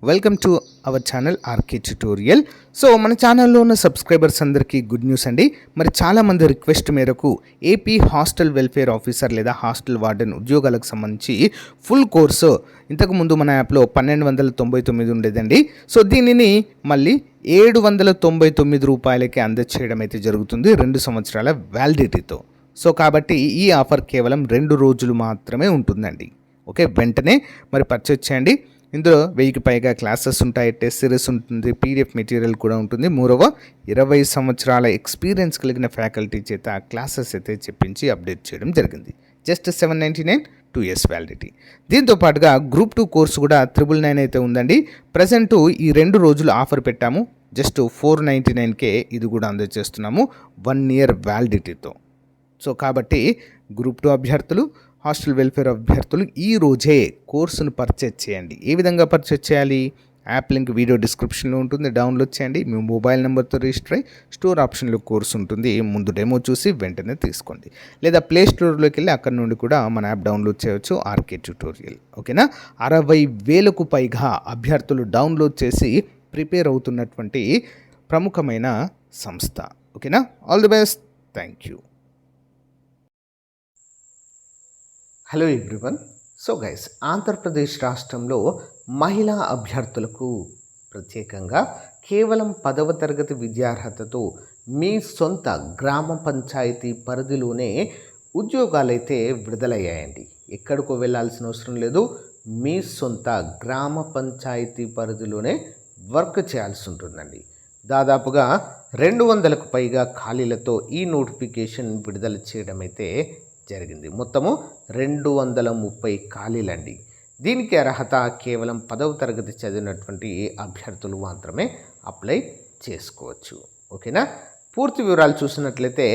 Welcome to our channel RK tutorial. So మన ఛానల్లో ఉన్న సబ్స్క్రైబర్స్ అందరికీ గుడ్ న్యూస్ అండి. మరి చాలామంది రిక్వెస్ట్ మేరకు ఏపీ హాస్టల్ వెల్ఫేర్ ఆఫీసర్ లేదా హాస్టల్ వార్డెన్ ఉద్యోగాలకు సంబంధించి ఫుల్ కోర్సు ఇంతకుముందు మన యాప్లో 1299 ఉండేదండి. సో దీనిని మళ్ళీ 799 రూపాయలకి అందచేయడం అయితే జరుగుతుంది 2 సంవత్సరాల వ్యాలిడిటీతో. సో కాబట్టి ఈ ఆఫర్ కేవలం 2 రోజులు మాత్రమే ఉంటుందండి. ఓకే, వెంటనే మరి పర్చేజ్ చేయండి. ఇందులో 1000కి పైగా క్లాసెస్ ఉంటాయి, టెస్ట్ సిరీస్ ఉంటుంది, పీడిఎఫ్ మెటీరియల్ కూడా ఉంటుంది. మూడవ 20 సంవత్సరాల ఎక్స్పీరియన్స్ కలిగిన ఫ్యాకల్టీ చేత క్లాసెస్ అయితే చెప్పించి అప్డేట్ చేయడం జరిగింది. Just 799 2 years validity. దీంతో పాటుగా గ్రూప్ 2 కోర్సు కూడా 999 అయితే ఉందండి. ప్రజెంటు ఈ 2 రోజులు ఆఫర్ పెట్టాము. జస్ట్ 499కే ఇది కూడా అందజేస్తున్నాము 1 year వ్యాలిడిటీతో. సో కాబట్టి గ్రూప్ 2 అభ్యర్థులు, హాస్టల్ వెల్ఫేర్ అభ్యర్థులు ఈ రోజే కోర్సును పర్చేజ్ చేయండి. ఏ విధంగా పర్చేజ్ చేయాలి? యాప్ లింక్ వీడియో డిస్క్రిప్షన్లో ఉంటుంది, డౌన్లోడ్ చేయండి. మీ మొబైల్ నెంబర్తో రిజిస్టర్ అయ్యి స్టోర్ ఆప్షన్లో కోర్సు ఉంటుంది, ముందు డెమో చూసి వెంటనే తీసుకోండి. లేదా ప్లే స్టోర్లోకి వెళ్ళి అక్కడ నుండి కూడా మన యాప్ డౌన్లోడ్ చేయవచ్చు, ఆర్కే ట్యుటోరియల్. ఓకేనా? 60,000కు పైగా అభ్యర్థులు డౌన్లోడ్ చేసి ప్రిపేర్ అవుతున్నటువంటి ప్రముఖమైన సంస్థ. ఓకేనా? All the best. Thank you. Hello everyone. So guys, Andhra Pradesh రాష్ట్రంలో మహిళా అభ్యర్థులకు ప్రత్యేకంగా కేవలం 10వ తరగతి విద్యార్హతతో మీ సొంత గ్రామ పంచాయతీ పరిధిలోనే ఉద్యోగాలైతే విడుదలయ్యాయండి. ఎక్కడికో వెళ్ళాల్సిన అవసరం లేదు. మీ సొంత గ్రామ పంచాయతీ పరిధిలోనే వర్క్ చేయాల్సి ఉంటుందండి. దాదాపుగా 200కు పైగా ఖాళీలతో ఈ నోటిఫికేషన్ విడుదల చేయడం అయితే జరిగింది. మొత్తము 230 ఖాళీలండి. దీనికి అర్హత కేవలం 10వ తరగతి చదివినటువంటి అభ్యర్థులు మాత్రమే అప్లై చేసుకోవచ్చు. ఓకేనా? పూర్తి వివరాలు చూసినట్లయితే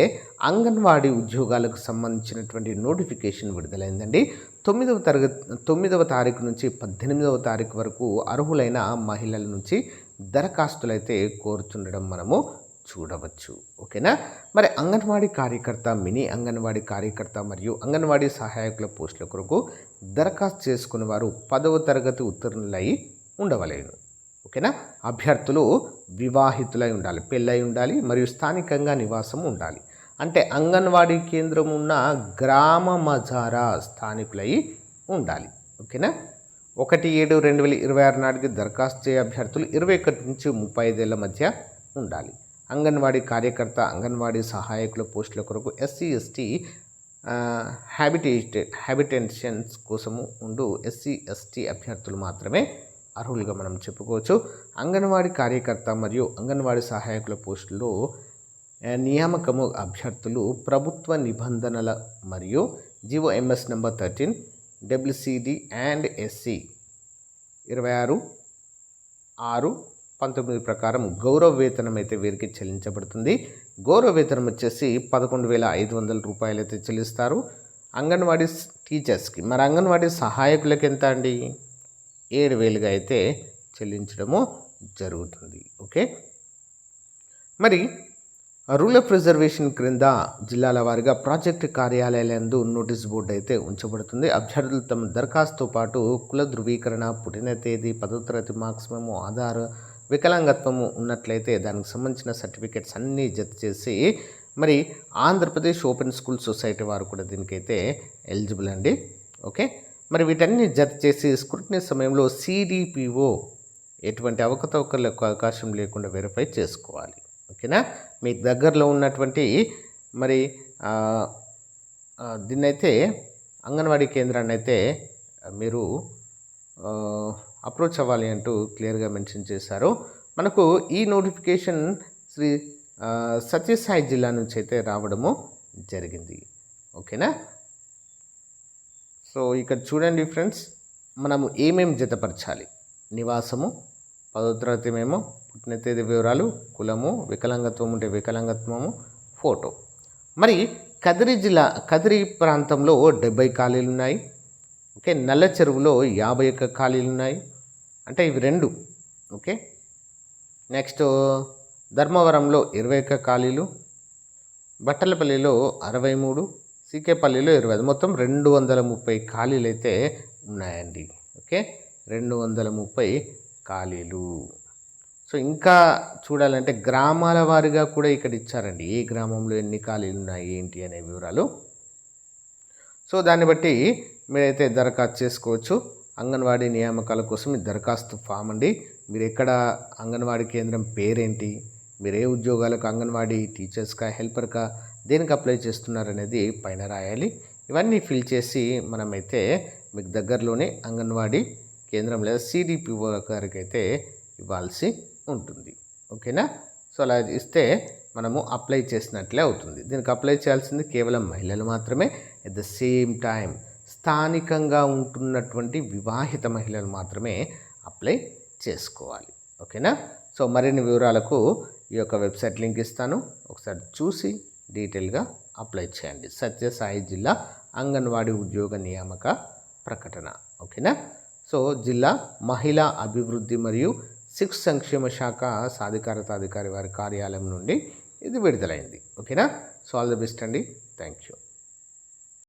అంగన్వాడీ ఉద్యోగాలకు సంబంధించినటువంటి నోటిఫికేషన్ విడుదలైందండి. 9వ తారీఖు నుంచి 18వ తారీఖు వరకు అర్హులైన మహిళల నుంచి దరఖాస్తులు అయితే కోరుతుండడం మనము చూడవచ్చు. ఓకేనా? మరి అంగన్వాడీ కార్యకర్త, మినీ అంగన్వాడీ కార్యకర్త మరియు అంగన్వాడీ సహాయకుల పోస్టుల కొరకు దరఖాస్తు చేసుకునే వారు 10వ తరగతి ఉత్తీర్ణులై ఉండవలేను. ఓకేనా? అభ్యర్థులు వివాహితులై ఉండాలి, పెళ్ళై ఉండాలి మరియు స్థానికంగా నివాసం ఉండాలి. అంటే అంగన్వాడీ కేంద్రం ఉన్న గ్రామ మజారా స్థానికులై ఉండాలి. ఓకేనా? 1/7/2026 నాటికి దరఖాస్తు చేయ అభ్యర్థులు 21 నుంచి 35 ఏళ్ల మధ్య ఉండాలి. అంగన్వాడీ కార్యకర్త, అంగన్వాడీ సహాయకుల పోస్టుల కొరకు SC ST హ్యాబిటేషన్స్ కోసము ఉండు SC ST అభ్యర్థులు మాత్రమే అర్హులుగా మనం చెప్పుకోవచ్చు. అంగన్వాడీ కార్యకర్త మరియు అంగన్వాడీ సహాయకుల పోస్టుల్లో నియామకము అభ్యర్థులు ప్రభుత్వ నిబంధనల మరియు GO MS number 13 WCD and SC 26/6/19 ప్రకారం గౌరవ వేతనం అయితే వీరికి చెల్లించబడుతుంది. గౌరవ వేతనం వచ్చేసి 11,500 రూపాయలు అయితే చెల్లిస్తారు అంగన్వాడీ టీచర్స్కి. మరి అంగన్వాడీ సహాయకులకి ఎంత అండి? 7,000గా అయితే చెల్లించడము జరుగుతుంది. ఓకే, మరి రూల్ ఆఫ్ రిజర్వేషన్ క్రింద జిల్లాల వారీగా ప్రాజెక్టు కార్యాలయాలందు నోటీస్ బోర్డు అయితే ఉంచబడుతుంది. అభ్యర్థులు తమ దరఖాస్తుతో పాటు కుల ధృవీకరణ, పుట్టిన తేదీ, 10వ తరగతి మార్క్స్ మేము, ఆధార్, వికలాంగత్వము ఉన్నట్లయితే దానికి సంబంధించిన సర్టిఫికేట్స్ అన్నీ జత చేసి మరి ఆంధ్రప్రదేశ్ ఓపెన్ స్కూల్ సొసైటీ వారు కూడా దీనికైతే ఎలిజిబుల్ అండి. ఓకే, మరి వీటన్ని జత చేసి స్క్రూటినీ సమయంలో CDPO ఎటువంటి అవకతవకలకు అవకాశం లేకుండా వెరిఫై చేసుకోవాలి. ఓకేనా? మీకు దగ్గరలో ఉన్నటువంటి మరి దీన్నైతే అంగన్వాడీ కేంద్రాన్ని అయితే మీరు అప్రోచ్ అవ్వాలి అంటూ క్లియర్గా మెన్షన్ చేశారు. మనకు ఈ నోటిఫికేషన్ శ్రీ సత్యసాయి జిల్లా నుంచి అయితే రావడము జరిగింది. ఓకేనా? సో ఇక్కడ చూడండి ఫ్రెండ్స్, మనము ఏమేమి జతపరచాలి? నివాసము, 10వ తరగతి మేము, పుట్టిన తేదీ వివరాలు, కులము, వికలాంగత్వం ఉంటే వికలాంగత్వము, ఫోటో. మరి కదిరి ప్రాంతంలో 70 ఖాళీలు ఉన్నాయి. ఓకే, నల్ల చెరువులో 51 ఖాళీలు ఉన్నాయి. అంటే ఇవి 2. ఓకే, నెక్స్ట్ ధర్మవరంలో 21 ఖాళీలు, బట్టలపల్లిలో 63, సీకేపల్లిలో 20, మొత్తం 230 ఖాళీలు అయితే ఉన్నాయండి. ఓకే, 230 ఖాళీలు. సో ఇంకా చూడాలంటే గ్రామాల వారీగా కూడా ఇక్కడ ఇచ్చారండి. ఏ గ్రామంలో ఎన్ని ఖాళీలు ఉన్నాయి ఏంటి అనే వివరాలు. సో దాన్ని బట్టి మీరైతే దరఖాస్తు చేసుకోవచ్చు. అంగన్వాడీ నియామకాల కోసం ఈ దరఖాస్తు ఫామ్ అండి. మీరు ఎక్కడ అంగన్వాడీ కేంద్రం పేరేంటి, మీరు ఏ ఉద్యోగాలకు అంగన్వాడీ టీచర్స్కా హెల్పర్కా దేనికి అప్లై చేస్తున్నారనేది పైన రాయాలి. ఇవన్నీ ఫిల్ చేసి మనమైతే మీకు దగ్గరలోనే అంగన్వాడీ కేంద్రం లేదా సిడిపిఓ గారికి అయితే ఇవ్వాల్సి ఉంటుంది. ఓకేనా. సో అలా ఇస్తే మనము అప్లై చేసినట్లే అవుతుంది. దీనికి అప్లై చేయాల్సింది కేవలం మహిళలు మాత్రమే. ఎట్ ద సేమ్ టైం స్థానికంగా ఉంటున్నటువంటి వివాహిత మహిళలు మాత్రమే అప్లై చేసుకోవాలి. ఓకేనా. సో మరిన్ని వివరాలకు ఈ యొక్క వెబ్సైట్ లింక్ ఇస్తాను, ఒకసారి చూసి డీటెయిల్గా అప్లై చేయండి. సత్యసాయి జిల్లా అంగన్వాడీ ఉద్యోగ నియామక ప్రకటన. ఓకేనా. సో జిల్లా మహిళా అభివృద్ధి మరియు శిశు సంక్షేమ శాఖ సాధికారత అధికారి వారి కార్యాలయం నుండి ఇది విడుదలైంది. ఓకేనా. సో ఆల్ ది బెస్ట్ అండి. Thank you.